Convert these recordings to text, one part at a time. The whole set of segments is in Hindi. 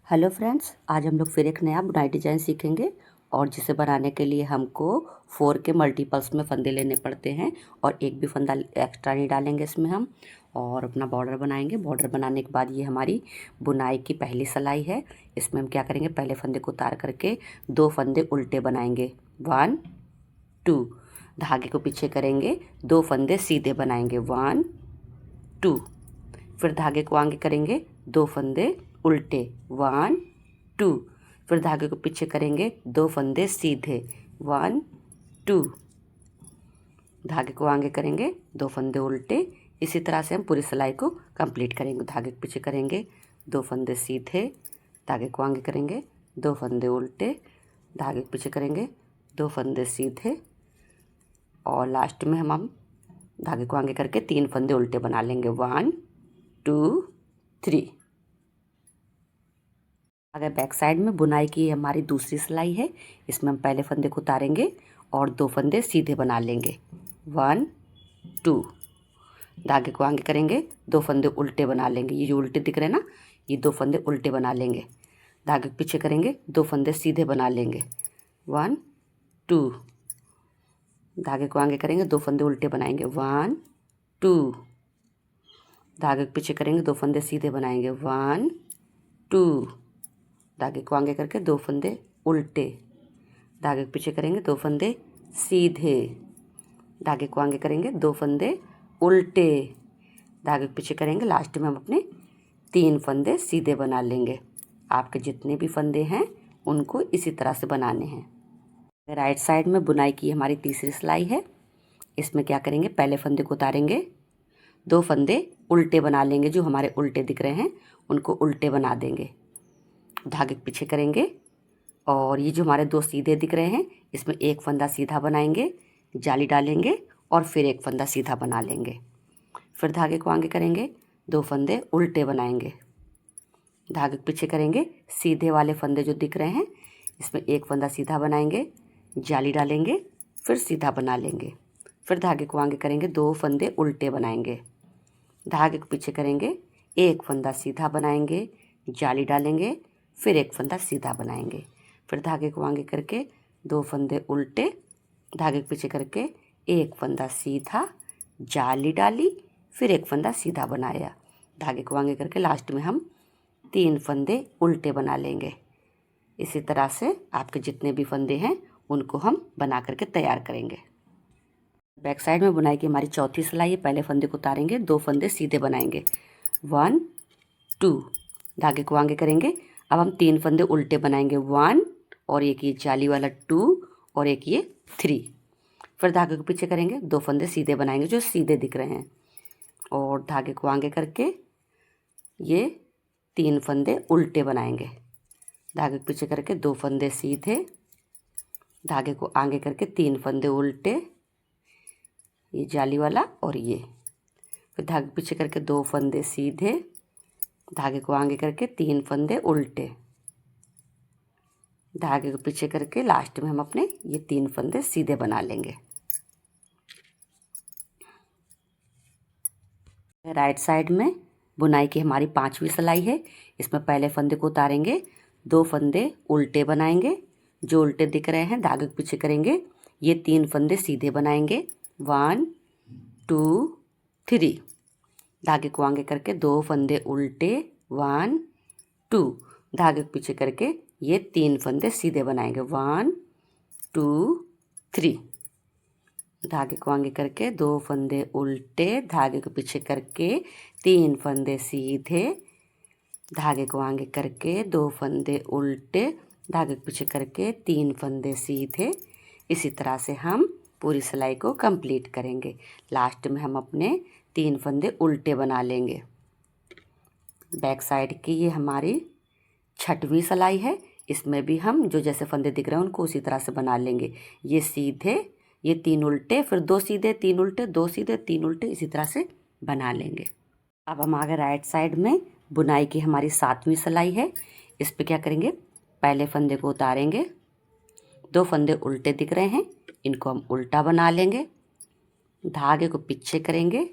हेलो फ्रेंड्स, आज हम लोग फिर एक नया बुनाई डिज़ाइन सीखेंगे और जिसे बनाने के लिए हमको 4 के मल्टीपल्स में फंदे लेने पड़ते हैं और एक भी फंदा एक्स्ट्रा नहीं डालेंगे इसमें हम। और अपना बॉर्डर बनाएंगे। बॉर्डर बनाने के बाद ये हमारी बुनाई की पहली सिलाई है। इसमें हम क्या करेंगे, पहले फंदे को उतार करके 2 फंदे उल्टे बनाएंगे, 1 2। धागे को पीछे करेंगे, 2 फंदे सीधे बनाएंगे, 1 2। फिर धागे को आगे करेंगे, 2 फंदे उल्टे, 1 2। फिर धागे को पीछे करेंगे, 2 फंदे सीधे, 1 2। धागे को आगे करेंगे, 2 फंदे उल्टे। इसी तरह से हम पूरी सिलाई को कंप्लीट करेंगे। धागे को पीछे करेंगे, 2 फंदे सीधे, धागे को आगे करेंगे, 2 फंदे उल्टे, धागे को पीछे करेंगे, 2 फंदे सीधे और लास्ट में हम धागे को आगे करके 3 फंदे उल्टे बना लेंगे, 1 2 3। अगर बैक साइड में बुनाई की हमारी दूसरी सिलाई है। इसमें हम पहले फंदे को उतारेंगे और 2 फंदे सीधे बना लेंगे, 1 2। धागे को आगे करेंगे, 2 फंदे उल्टे बना लेंगे। ये जो उल्टे दिख रहे हैं ना, ये 2 फंदे उल्टे बना लेंगे। धागे को पीछे करेंगे, 2 फंदे सीधे बना लेंगे, 1 2। धागे को आगे करेंगे, 2 फंदे उल्टे बनाएंगे, 1 2। धागे को पीछे करेंगे, 2 फंदे सीधे बनाएंगे, 1 2। धागे को आगे करके 2 फंदे उल्टे, धागे को पीछे करेंगे, 2 फंदे सीधे, धागे को आगे करेंगे, 2 फंदे उल्टे, धागे को पीछे करेंगे। लास्ट में हम अपने 3 फंदे सीधे बना लेंगे। आपके जितने भी फंदे हैं उनको इसी तरह से बनाने हैं। राइट साइड में बुनाई की हमारी तीसरी सिलाई है। इसमें क्या करेंगे, पहले फंदे को उतारेंगे, 2 फंदे उल्टे बना लेंगे। जो हमारे उल्टे दिख रहे हैं उनको उल्टे बना देंगे। धागे के पीछे करेंगे और ये जो हमारे 2 सीधे दिख रहे हैं, इसमें एक फंदा सीधा बनाएंगे, जाली डालेंगे और फिर एक फंदा सीधा बना लेंगे। फिर धागे को आगे करेंगे, 2 फंदे उल्टे बनाएंगे, धागे के पीछे करेंगे, सीधे वाले फंदे जो दिख रहे हैं इसमें एक फंदा सीधा बनाएंगे, जाली डालेंगे, फिर सीधा बना लेंगे। फिर धागे को आगे करेंगे, 2 फंदे उल्टे बनाएंगे, धागे को पीछे करेंगे, एक फंदा सीधा बनाएंगे, जाली डालेंगे, फिर एक फंदा सीधा बनाएंगे। फिर धागे को आगे करके 2 फंदे उल्टे, धागे के पीछे करके एक फंदा सीधा, जाली डाली, फिर एक फंदा सीधा बनाया। धागे को आगे करके लास्ट में हम 3 फंदे उल्टे बना लेंगे। इसी तरह से आपके जितने भी फंदे हैं उनको हम बना करके तैयार करेंगे। बैक साइड में बुनाई की हमारी चौथी सिलाई है। पहले फंदे को उतारेंगे, 2 फंदे सीधे बनाएंगे, 1 2। धागे को आगे करेंगे, अब हम 3 फंदे उल्टे बनाएंगे, 1 और एक ये जाली वाला 2 और एक ये 3। फिर धागे को पीछे करेंगे, 2 फंदे सीधे बनाएंगे जो सीधे दिख रहे हैं और धागे को आगे करके ये 3 फंदे उल्टे बनाएंगे, धागे को पीछे करके 2 फंदे सीधे, धागे को आगे करके 3 फंदे उल्टे, ये जाली वाला और ये। फिर धागे को पीछे करके 2 फंदे सीधे, धागे को आगे करके 3 फंदे उल्टे, धागे को पीछे करके लास्ट में हम अपने ये 3 फंदे सीधे बना लेंगे। राइट साइड में बुनाई की हमारी 5वीं सिलाई है। इसमें पहले फंदे को उतारेंगे, 2 फंदे उल्टे बनाएंगे, जो उल्टे दिख रहे हैं धागे को पीछे करेंगे, ये 3 फंदे सीधे बनाएंगे, 1 2 3। धागे को आगे करके 2 फंदे उल्टे, 1 2। धागे को पीछे करके ये 3 फंदे सीधे बनाएंगे, 1 2 3। धागे को आगे करके 2 फंदे उल्टे, धागे को पीछे करके 3 फंदे सीधे, धागे को आगे करके 2 फंदे उल्टे, धागे को पीछे करके 3 फंदे सीधे। इसी तरह से हम पूरी सिलाई को कंप्लीट करेंगे। लास्ट में हम अपने 3 फंदे उल्टे बना लेंगे। बैक साइड की ये हमारी 6वीं सिलाई है। इसमें भी हम जो जैसे फंदे दिख रहे हैं उनको उसी तरह से बना लेंगे। ये सीधे, ये 3 उल्टे, फिर 2 सीधे, 3 उल्टे, 2 सीधे, 3 उल्टे, इसी तरह से बना लेंगे। अब हम आगे राइट साइड में बुनाई की हमारी 7वीं सिलाई है। इस पर क्या करेंगे, पहले फंदे को उतारेंगे, 2 फंदे उल्टे दिख रहे हैं, इनको हम उल्टा बना लेंगे, धागे को पीछे करेंगे।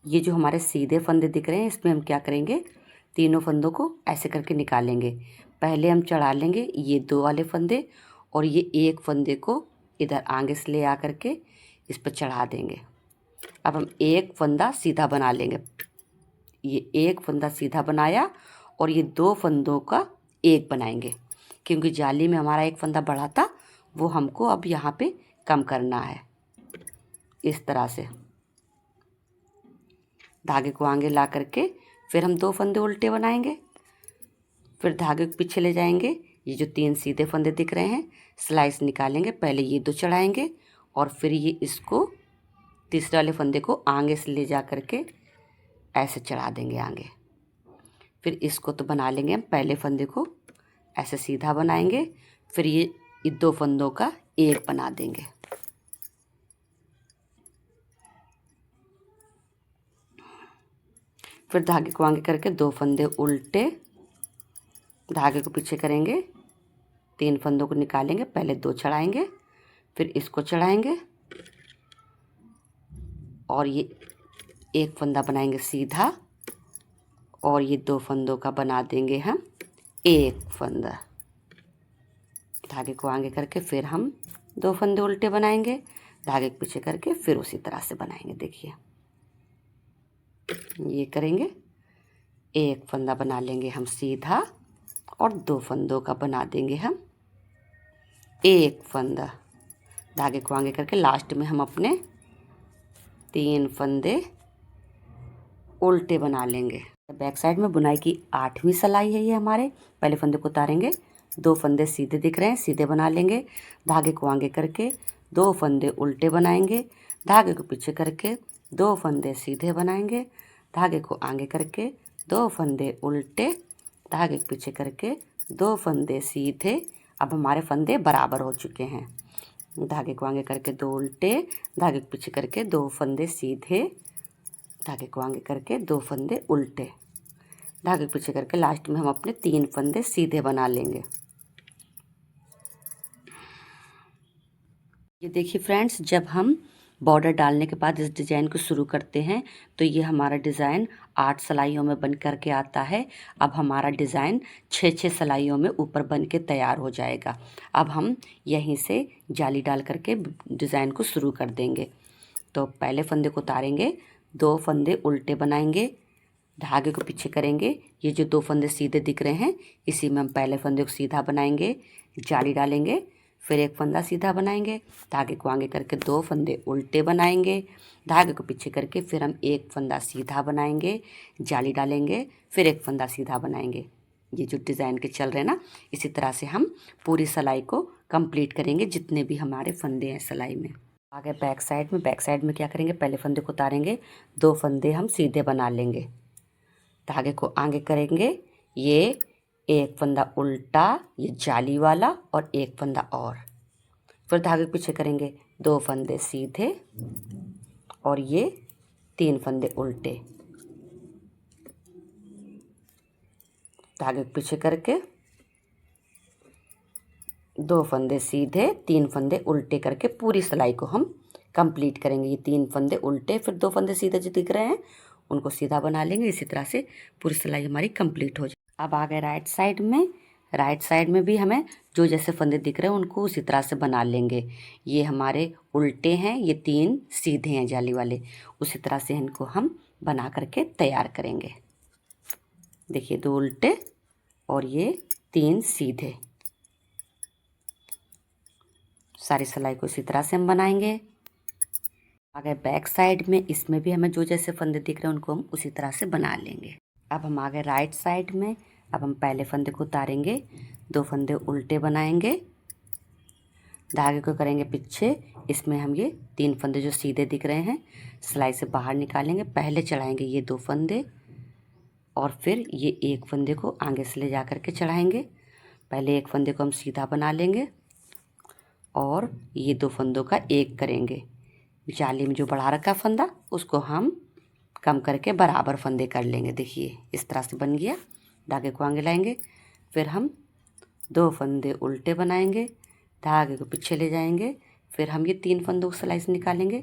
ये जो हमारे सीधे फंदे दिख रहे हैं इसमें हम क्या करेंगे, तीनों फंदों को ऐसे करके निकालेंगे। पहले हम चढ़ा लेंगे ये 2 वाले फंदे और ये एक फंदे को इधर आगे से ले आ करके इस पर चढ़ा देंगे। अब हम एक फंदा सीधा बना लेंगे। ये एक फंदा सीधा बनाया और ये 2 फंदों का एक बनाएंगे, क्योंकि जाली में हमारा एक फंदा बढ़ा था, वो हमको अब यहाँ पे कम करना है। इस तरह से धागे को आगे ला करके फिर हम 2 फंदे उल्टे बनाएंगे, फिर धागे को पीछे ले जाएंगे। ये जो 3 सीधे फंदे दिख रहे हैं, स्लाइस निकालेंगे। पहले ये 2 चढ़ाएंगे और फिर ये इसको तीसरे वाले फंदे को आगे से ले जा करके ऐसे चढ़ा देंगे आगे। फिर इसको तो बना लेंगे हम, पहले फंदे को ऐसे सीधा बनाएंगे, फिर ये 2 फंदों का एक बना देंगे। फिर धागे को आगे करके 2 फंदे उल्टे, धागे को पीछे करेंगे, 3 फंदों को निकालेंगे, पहले 2 चढ़ाएंगे, फिर इसको चढ़ाएंगे और ये एक फंदा बनाएंगे सीधा और ये 2 फंदों का बना देंगे हम एक फंदा। धागे को आगे करके फिर हम 2 फंदे उल्टे बनाएंगे, धागे को पीछे करके फिर उसी तरह से बनाएंगे। देखिए ये करेंगे, एक फंदा बना लेंगे हम सीधा और 2 फंदों का बना देंगे हम एक फंदा। धागे को आगे करके लास्ट में हम अपने 3 फंदे उल्टे बना लेंगे। बैक साइड में बुनाई की 8वीं सिलाई है ये हमारे। पहले फंदे को उतारेंगे, 2 फंदे सीधे दिख रहे हैं, सीधे बना लेंगे। धागे को आगे करके 2 फंदे उल्टे बनाएंगे, धागे को पीछे करके 2 फंदे सीधे बनाएंगे, धागे को आगे करके 2 फंदे उल्टे, धागे के पीछे करके 2 फंदे सीधे। अब हमारे फंदे बराबर हो चुके हैं। धागे को आगे करके 2 उल्टे, धागे के पीछे करके 2 फंदे सीधे, धागे को आगे करके 2 फंदे उल्टे, धागे के पीछे करके लास्ट में हम अपने 3 फंदे सीधे बना लेंगे। ये देखिए फ्रेंड्स, जब हम बॉर्डर डालने के बाद इस डिज़ाइन को शुरू करते हैं तो ये हमारा डिज़ाइन 8 सिलाइयों में बन करके आता है। अब हमारा डिज़ाइन 6-6 सिलाइयों में ऊपर बन के तैयार हो जाएगा। अब हम यहीं से जाली डाल करके डिज़ाइन को शुरू कर देंगे। तो पहले फंदे को उतारेंगे, 2 फंदे उल्टे बनाएंगे, धागे को पीछे करेंगे। ये जो 2 फंदे सीधे दिख रहे हैं, इसी में हम पहले फंदे को सीधा बनाएंगे, जाली डालेंगे, फिर एक फंदा सीधा बनाएंगे, धागे को आगे करके 2 फंदे उल्टे बनाएंगे, धागे को पीछे करके फिर हम एक फंदा सीधा बनाएंगे, जाली डालेंगे, फिर एक फंदा सीधा बनाएंगे। ये जो डिज़ाइन के चल रहे हैं ना, इसी तरह से हम पूरी सिलाई को कंप्लीट करेंगे, जितने भी हमारे फंदे हैं सिलाई में। आगे बैक साइड में क्या करेंगे, पहले फंदे को उतारेंगे, 2 फंदे हम सीधे बना लेंगे, धागे को आगे करेंगे, ये एक फंदा उल्टा, ये जाली वाला और एक फंदा और, फिर धागे के पीछे करेंगे 2 फंदे सीधे और ये 3 फंदे उल्टे, धागे के पीछे करके 2 फंदे सीधे, 3 फंदे उल्टे करके पूरी सिलाई को हम कंप्लीट करेंगे। ये 3 फंदे उल्टे फिर 2 फंदे सीधे जो दिख रहे हैं उनको सीधा बना लेंगे। इसी तरह से पूरी सिलाई हमारी कंप्लीट हो जाए। अब आ गए राइट साइड में भी हमें जो जैसे फंदे दिख रहे हैं उनको उसी तरह से बना लेंगे। ये हमारे उल्टे हैं, ये 3 सीधे हैं जाली वाले, उसी तरह से इनको हम बना करके तैयार करेंगे। देखिए 2 उल्टे और ये 3 सीधे, सारी सिलाई को इसी तरह से हम बनाएंगे। आ गए बैक साइड में, इसमें भी हमें जो जैसे फंदे दिख रहे हैं उनको हम उसी तरह से बना लेंगे। अब हम आ गए राइट साइड में। अब हम पहले फंदे को उतारेंगे, 2 फंदे उल्टे बनाएंगे, धागे को करेंगे पीछे, इसमें हम ये 3 फंदे जो सीधे दिख रहे हैं सिलाई से बाहर निकालेंगे। पहले चढ़ाएंगे ये 2 फंदे और फिर ये एक फंदे को आगे से ले जा कर के चढ़ाएंगे। पहले एक फंदे को हम सीधा बना लेंगे और ये 2 फंदों का एक करेंगे। जाली में जो बढ़ा रखा फंदा उसको हम कम करके बराबर फंदे कर लेंगे। देखिए इस तरह से बन गया। धागे को आगे लाएंगे, फिर हम 2 फंदे उल्टे बनाएंगे, धागे को पीछे ले जाएंगे, फिर हम ये 3 फंदों को सिलाई से निकालेंगे।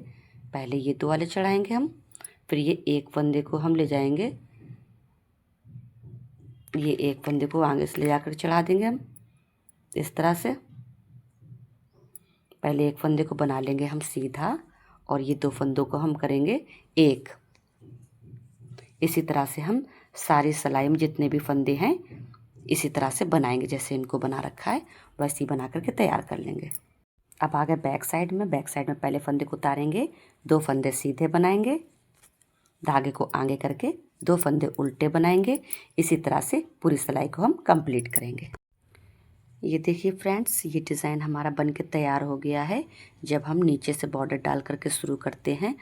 पहले ये 2 वाले चढ़ाएंगे हम, फिर ये एक फंदे को हम ले जाएंगे ये एक फंदे को आगे से ले जाकर चढ़ा देंगे हम इस तरह से। पहले एक फंदे को बना लेंगे हम सीधा और ये 2 फंदों को हम करेंगे एक। इसी तरह से हम सारी सिलाई में जितने भी फंदे हैं इसी तरह से बनाएंगे, जैसे इनको बना रखा है वैसे ही बना करके तैयार कर लेंगे। अब आ गए बैक साइड में। बैक साइड में पहले फंदे को उतारेंगे, 2 फंदे सीधे बनाएंगे, धागे को आगे करके 2 फंदे उल्टे बनाएंगे। इसी तरह से पूरी सिलाई को हम कंप्लीट करेंगे। ये देखिए फ्रेंड्स, ये डिज़ाइन हमारा बन के तैयार हो गया है। जब हम नीचे से बॉर्डर डाल करके शुरू करते हैं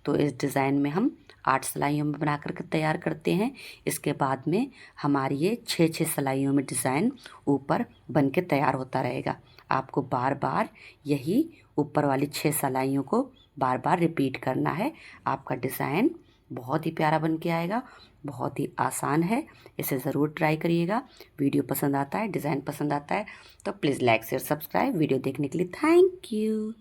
तो इस डिज़ाइन में हम 8 सिलाइयों में बना करके तैयार करते हैं। इसके बाद में हमारी ये 6 सिलाइयों में डिज़ाइन ऊपर बन के तैयार होता रहेगा। आपको बार बार यही ऊपर वाली 6 सिलाइयों को बार बार रिपीट करना है। आपका डिज़ाइन बहुत ही प्यारा बन के आएगा, बहुत ही आसान है। इसे ज़रूर ट्राई करिएगा। वीडियो पसंद आता है, डिज़ाइन पसंद आता है तो please like share subscribe. Video देखने के लिए थैंक यू।